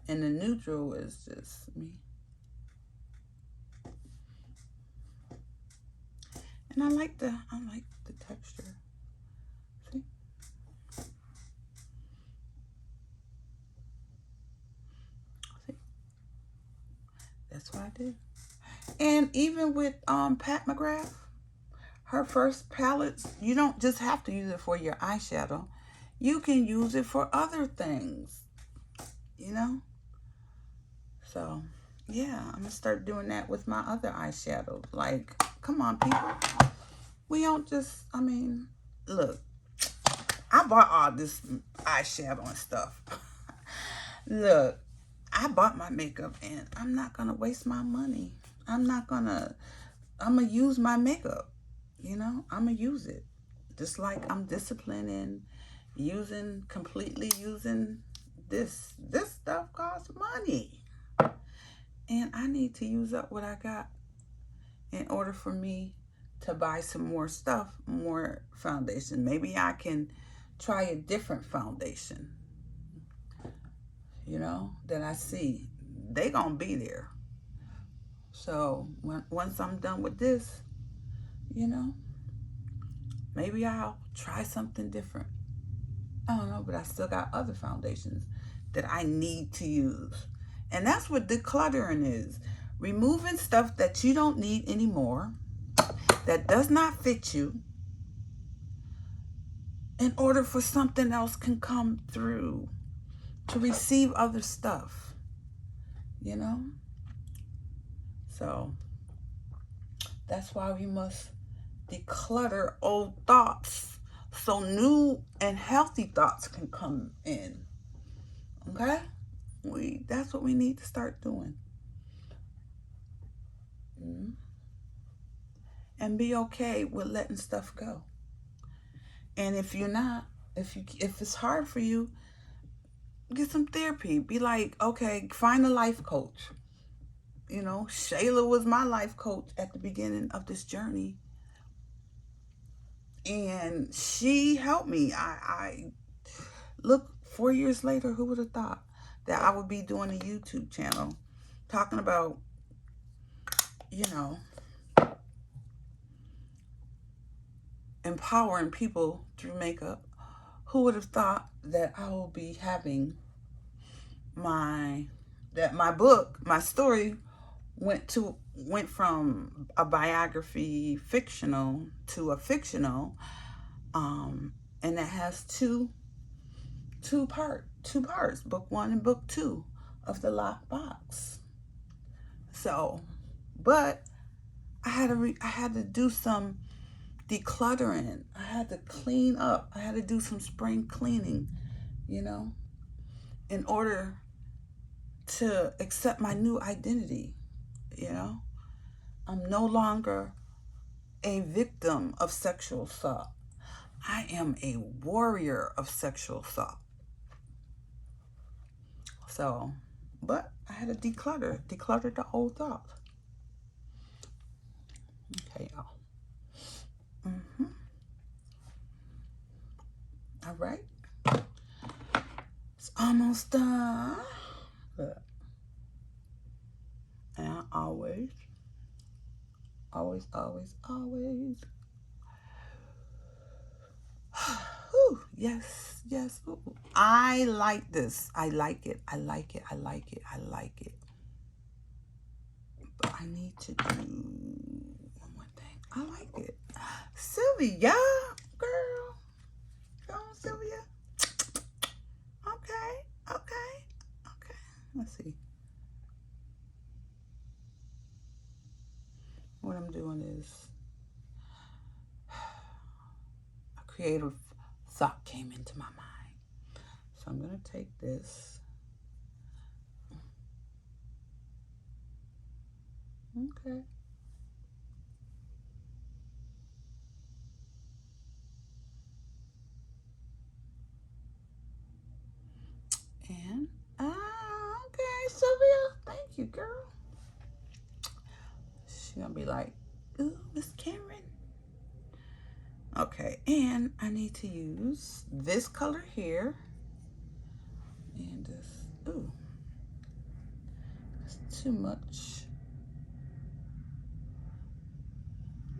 And the neutral is just me. And I like the texture. See? See? That's what I did. And even with Pat McGrath, her first palettes, you don't just have to use it for your eyeshadow. You can use it for other things, you know? So, yeah, I'm going to start doing that with my other eyeshadows. Like, come on, people. We don't just, I mean, look. I bought all this eyeshadow and stuff. Look, I bought my makeup and I'm not going to waste my money. I'm going to use my makeup. You know, I'm going to use it. Just like I'm disciplined in completely using this. This stuff costs money. And I need to use up what I got in order for me to buy some more stuff, more foundation. Maybe I can try a different foundation, you know, that I see. They gonna be there. So once I'm done with this, you know, maybe I'll try something different. I don't know, but I still got other foundations that I need to use. And that's what decluttering is. Removing stuff that you don't need anymore, that does not fit you, in order for something else can come through to receive other stuff, you know? So that's why we must declutter old thoughts so new and healthy thoughts can come in. Okay? That's what we need to start doing. And be okay with letting stuff go. And if you're not, if it's hard for you, get some therapy. Be like, okay, find a life coach. You know, Shayla was my life coach at the beginning of this journey. And she helped me. I look, 4 years later, who would have thought that I would be doing a YouTube channel talking about, you know, empowering people through makeup. Who would have thought that I will be having my book, my story went from a biography fictional to a fictional, and it has two parts, book 1 and book 2 of the locked box. So, but I had to do some decluttering. I had to clean up. I had to do some spring cleaning, you know, in order to accept my new identity, you know. I'm no longer a victim of sexual assault. I am a warrior of sexual assault. So, but I had to declutter the old thoughts. Okay, y'all. All right. It's almost done. Look. And I always. Ooh, yes. Ooh. I like this. I like it. But I need to do one more thing. I like it. Sylvia, girl. Go on, Sylvia. Okay. Let's see. What I'm doing is a creative thought came into my mind. So I'm going to take this. Okay. And, okay, Sylvia. Thank you, girl. She's going to be like, ooh, Miss Cameron. Okay, and I need to use this color here. And this, ooh, that's too much.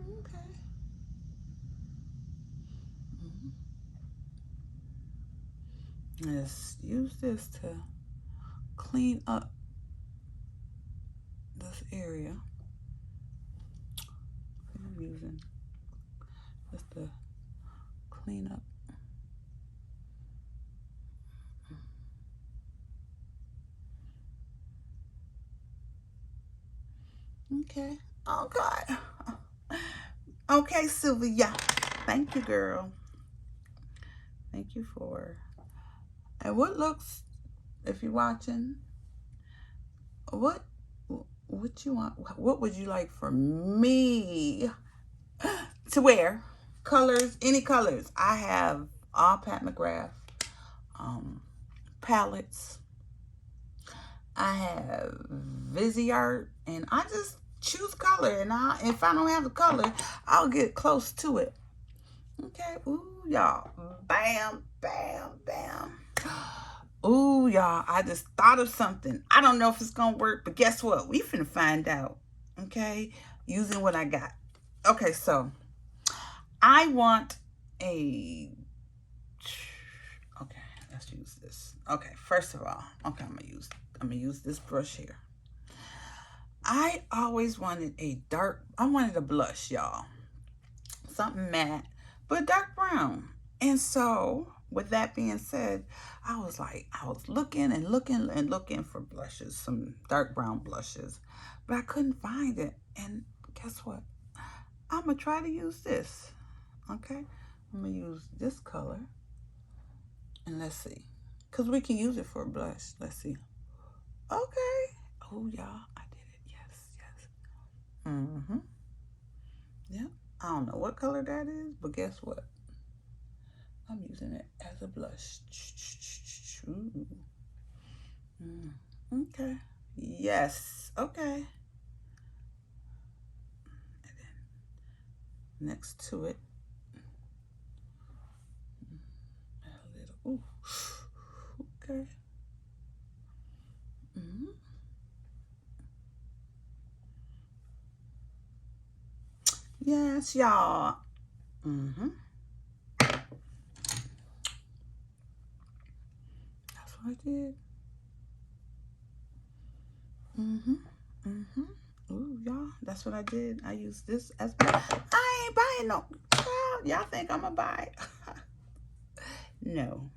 Okay. Let's use this to clean up this area. I'm using clean up. Okay. Okay. Okay, Sylvia. Thank you, girl. Thank you for. And what looks, if you're watching, what you want? What would you like for me to wear? Colors, any colors. I have all Pat McGrath palettes. I have Viseart, and I just choose color, and if I don't have the color, I'll get close to it. Okay, ooh, y'all, bam, bam, bam. Ooh, y'all, I just thought of something. I don't know if it's gonna work, but guess what? We finna find out, okay, using what I got. Okay, so I want a, okay, let's use this. Okay, first of all, okay, I'm gonna use this brush here. I always wanted I wanted a blush, y'all. Something matte, but dark brown. And so, with that being said, I was looking and looking and looking for blushes, some dark brown blushes, but I couldn't find it. And guess what? I'm gonna try to use this. Okay, I'm gonna use this color, and let's see, cause we can use it for a blush. Let's see. Okay. Oh, y'all, I did it. Yes, yes. Mm-hmm. Yeah. I don't know what color that is, but guess what? I'm using it as a blush. Ooh. Okay. Yes. Okay. And then next to it, a little. Ooh. Okay. Yes, y'all. That's what I did. Ooh, y'all, that's what I did. I used this as I ain't buying no. Y'all think I'm gonna buy it? No.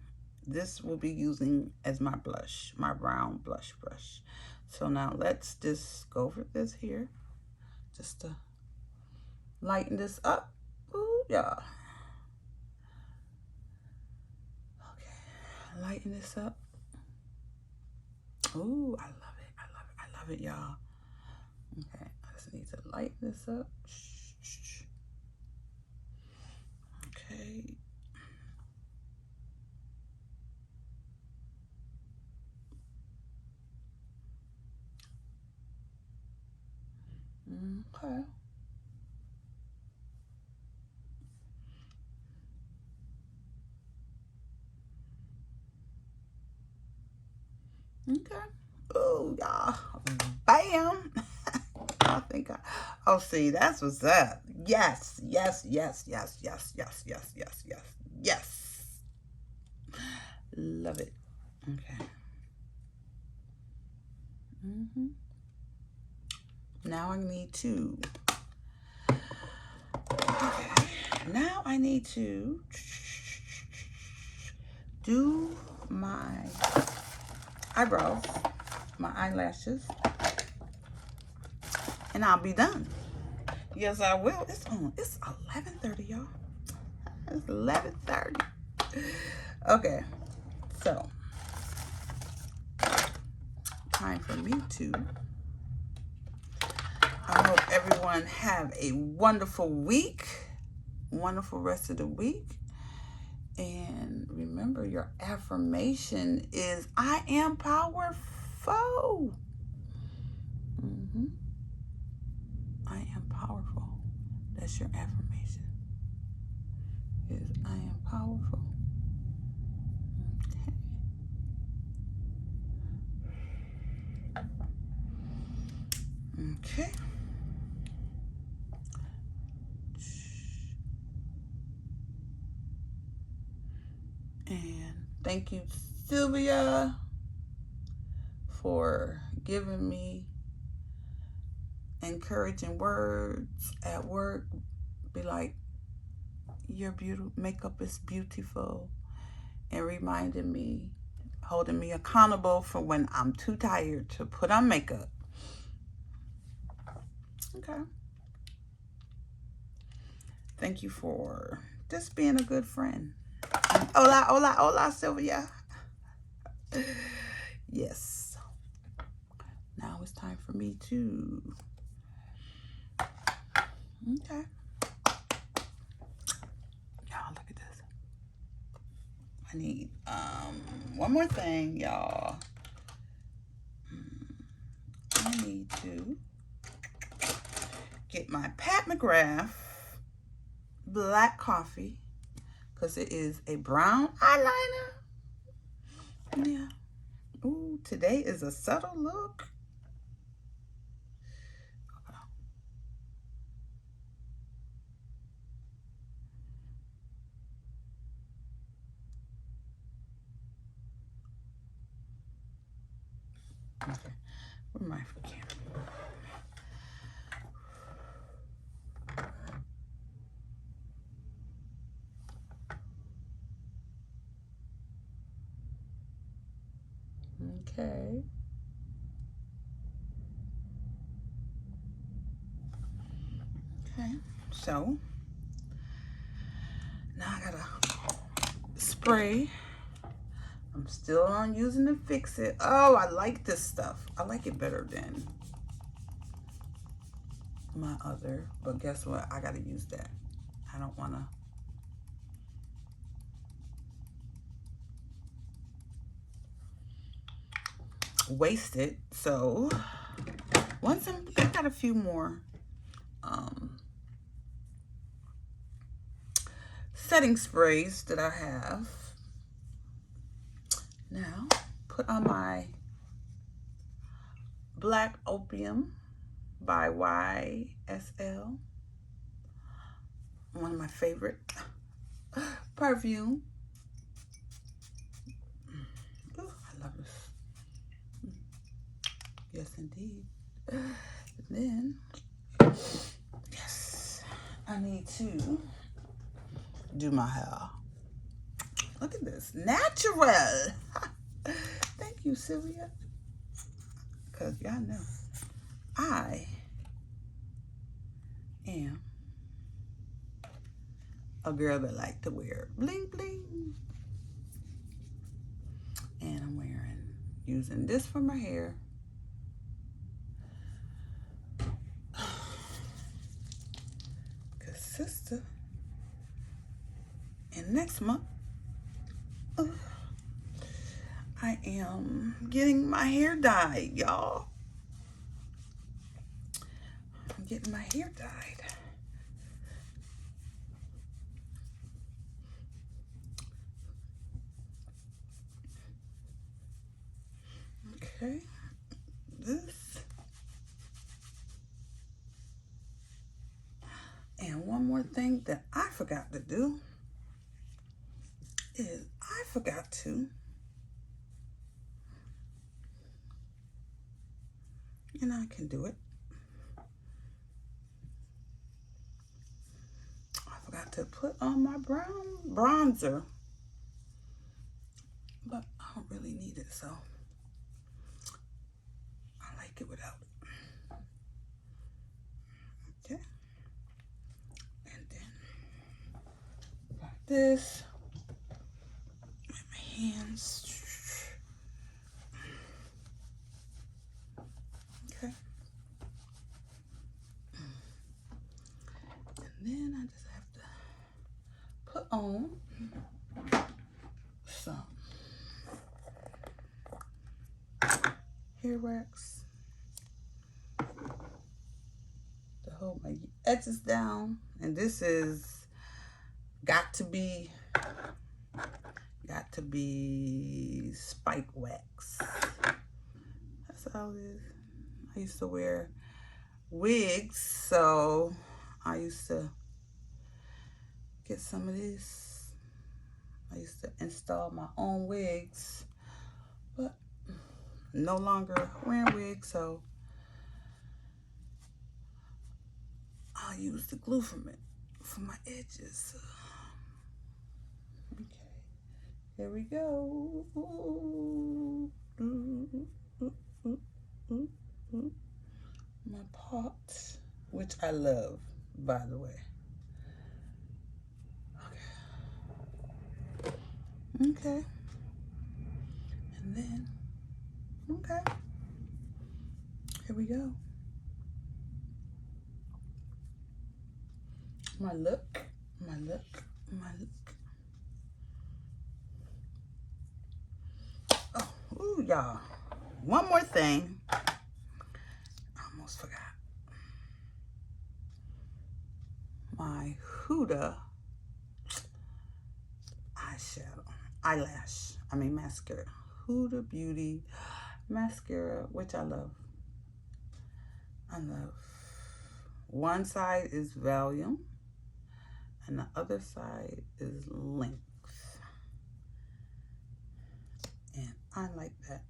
This will be using as my blush, my brown blush brush. So now let's just go over this here, just to lighten this up. Ooh, y'all. Okay, lighten this up. Ooh, I love it. I love it. I love it, y'all. Okay, I just need to lighten this up. Okay. Okay. Okay. Oh, y'all. Bam. I think oh, see, that's what's up. Yes, yes, yes, yes, yes, yes, yes, yes, yes, yes. Love it. Okay. Now I need to, okay, now I need to do my eyebrows, my eyelashes, and I'll be done. Yes, I will. It's 11:30, y'all. It's 11:30. Okay, so time for me to. I hope everyone have a wonderful week, wonderful rest of the week. And remember, your affirmation is, I am powerful. I am powerful. That's your affirmation. Is I am powerful. Okay. Okay. And thank you, Sylvia, for giving me encouraging words at work. Be like, your makeup is beautiful, and reminding me, holding me accountable for when I'm too tired to put on makeup. Okay. Thank you for just being a good friend. Hola, hola, hola, Sylvia. Yes. Now it's time for me to... Okay. Y'all, look at this. I need one more thing, y'all. I need to get my Pat McGrath black coffee, because it is a brown eyeliner. Yeah. Ooh, today is a subtle look. Okay. Where am I for camera? Okay. Okay. So now I gotta spray. I'm still on using the Fix It. Oh, I like this stuff. I like it better than my other. But guess what? I gotta use that. I don't wanna waste it. So once I got a few more setting sprays that I have. Now put on my Black Opium by YSL. One of my favorite perfume. Ooh, I love this. Yes, indeed. And then, yes, I need to do my hair. Look at this. Natural. Thank you, Sylvia. Because y'all know I am a girl that like to wear bling bling. And I'm using this for my hair. Cause sister, and next month, I am getting my hair dyed, y'all. I'm getting my hair dyed. Okay, this. And one more thing that I forgot to do is I forgot to, and I can do it. I forgot to put on my brown bronzer, but I don't really need it, so I like it without it. Okay. And then like this with my hands. Okay. And then I just have to put on some hair wax to hold my edges down. And this is got to be spike wax. That's all it is. I used to wear wigs, so I used to get some of this. I used to install my own wigs, but no longer wearing wigs, so I'll use the glue from it for my edges. Here we go. Ooh. My pot, which I love, by the way. Okay. And then, okay. Here we go. My look. Oh, ooh, y'all. One more thing. I almost forgot. My Huda mascara. Huda Beauty mascara, which I love. One side is volume and the other side is length. And I like that.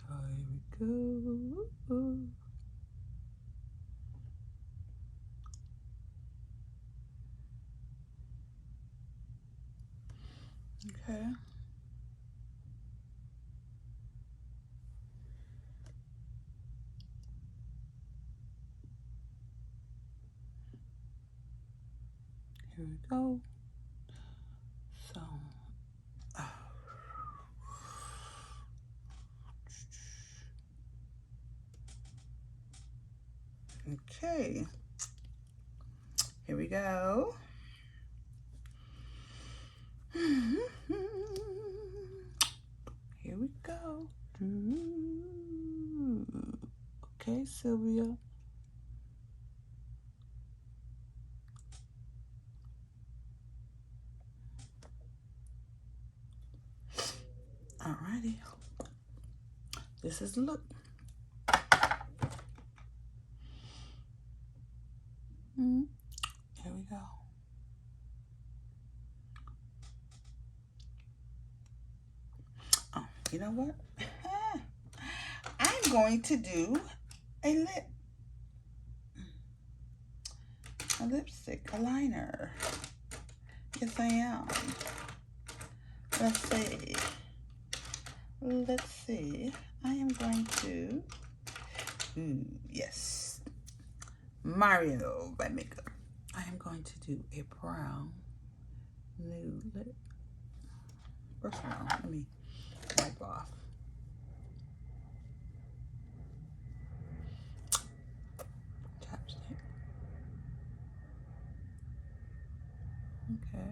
So here we go. Okay. Here we go. So, okay. Here we go. Here we go. Okay, Sylvia. Alrighty. This is the look. Here we go. Oh, you know what? I'm going to do a lipstick, a liner. Yes, I am. Let's see. I am going to, yes, Mario by Makeup. I am going to do a brown nude lip. First of all, let me wipe off. Chapstick. Okay.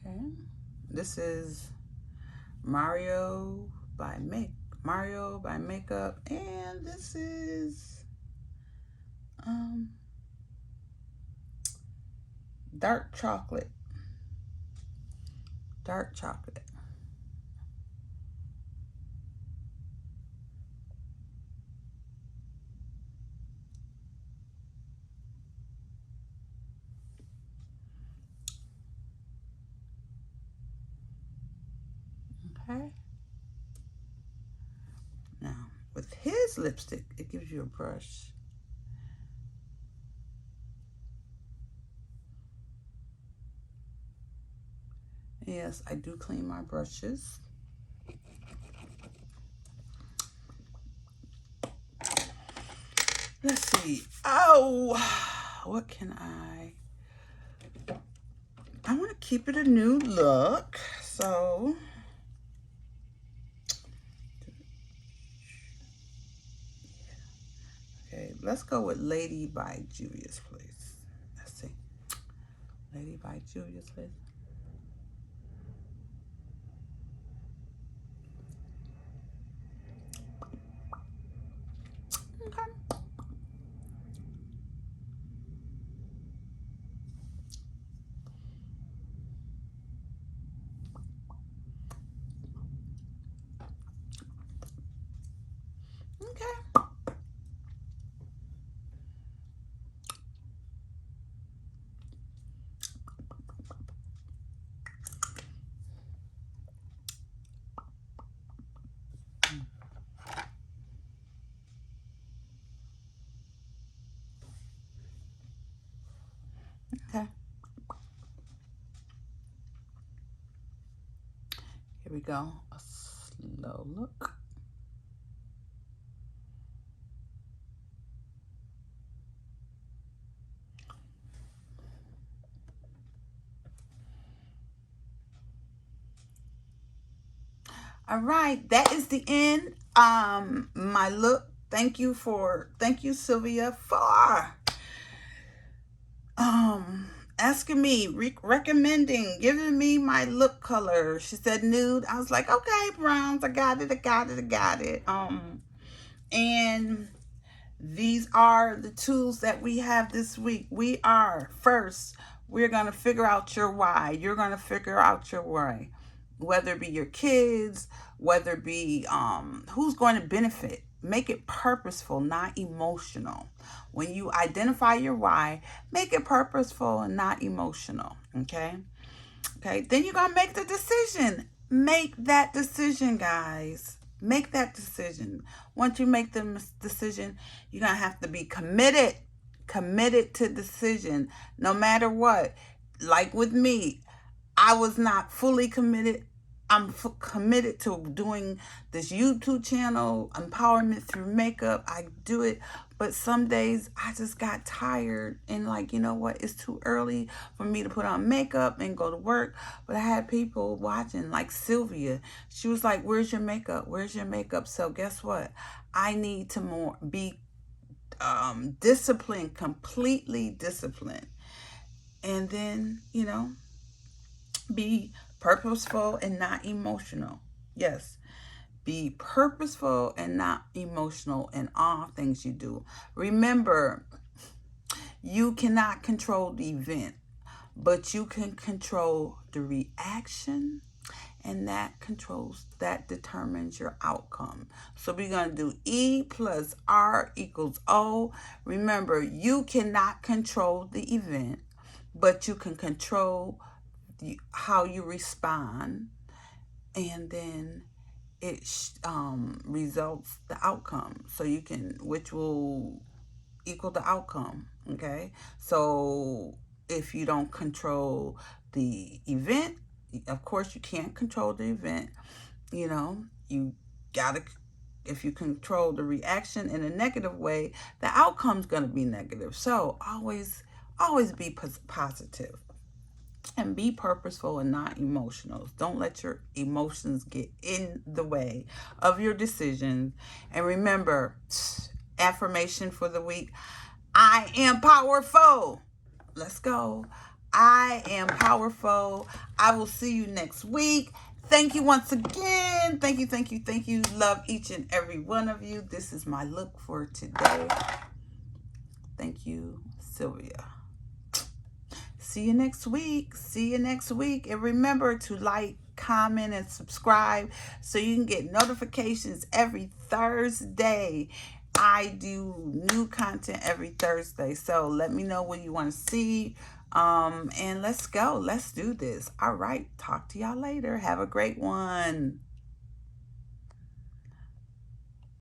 Okay. This is Mario by Makeup, and this is dark chocolate. Okay. Now, with his lipstick, it gives you a brush. Yes, I do clean my brushes. Let's see. Oh, what can I want to keep it a new look. So, okay, let's go with Lady by Juvia's Place. Let's see. Lady by Juvia's Place. Okay. Okay. Here we go. A slow look. All right, that is the end. My look. Thank you, Sylvia, for asking me, recommending, giving me my look color. She said nude. I was like, okay, browns. I got it. And these are the tools that we have this week. We're going to figure out your why. You're going to figure out your why. Whether it be your kids, whether it be who's going to benefit. Make it purposeful, not emotional. When you identify your why, make it purposeful and not emotional. Okay? Okay, then you're going to make the decision. Make that decision, guys. Make that decision. Once you make the decision, you're going to have to be committed. Committed to decision, no matter what. Like with me, I was not fully committed. I'm committed to doing this YouTube channel, empowerment through makeup. I do it, but some days I just got tired and like, you know what? It's too early for me to put on makeup and go to work. But I had people watching, like Sylvia. She was like, "Where's your makeup? Where's your makeup?" So guess what? I need to be disciplined, completely disciplined, and then be purposeful and not emotional. Yes, be purposeful and not emotional in all things you do. Remember, you cannot control the event, but you can control the reaction, and that determines your outcome. So we're going to do E plus R equals O. Remember, you cannot control the event, but you can control how you respond, and then it results the outcome. So you can, which will equal the outcome. Okay, so if you don't control the event, of course you can't control the event. You gotta, if you control the reaction in a negative way, the outcome's gonna be negative. So always be positive. And be purposeful and not emotional. Don't let your emotions get in the way of your decisions. And remember, affirmation for the week: I am powerful. Let's go. I am powerful. I will see you next week. Thank you once again. Thank you. Love each and every one of you. This is my look for today. Thank you, Sylvia. See you next week. And remember to like, comment, and subscribe so you can get notifications every Thursday. I do new content every Thursday. So let me know what you want to see. And let's go. Let's do this. All right. Talk to y'all later. Have a great one.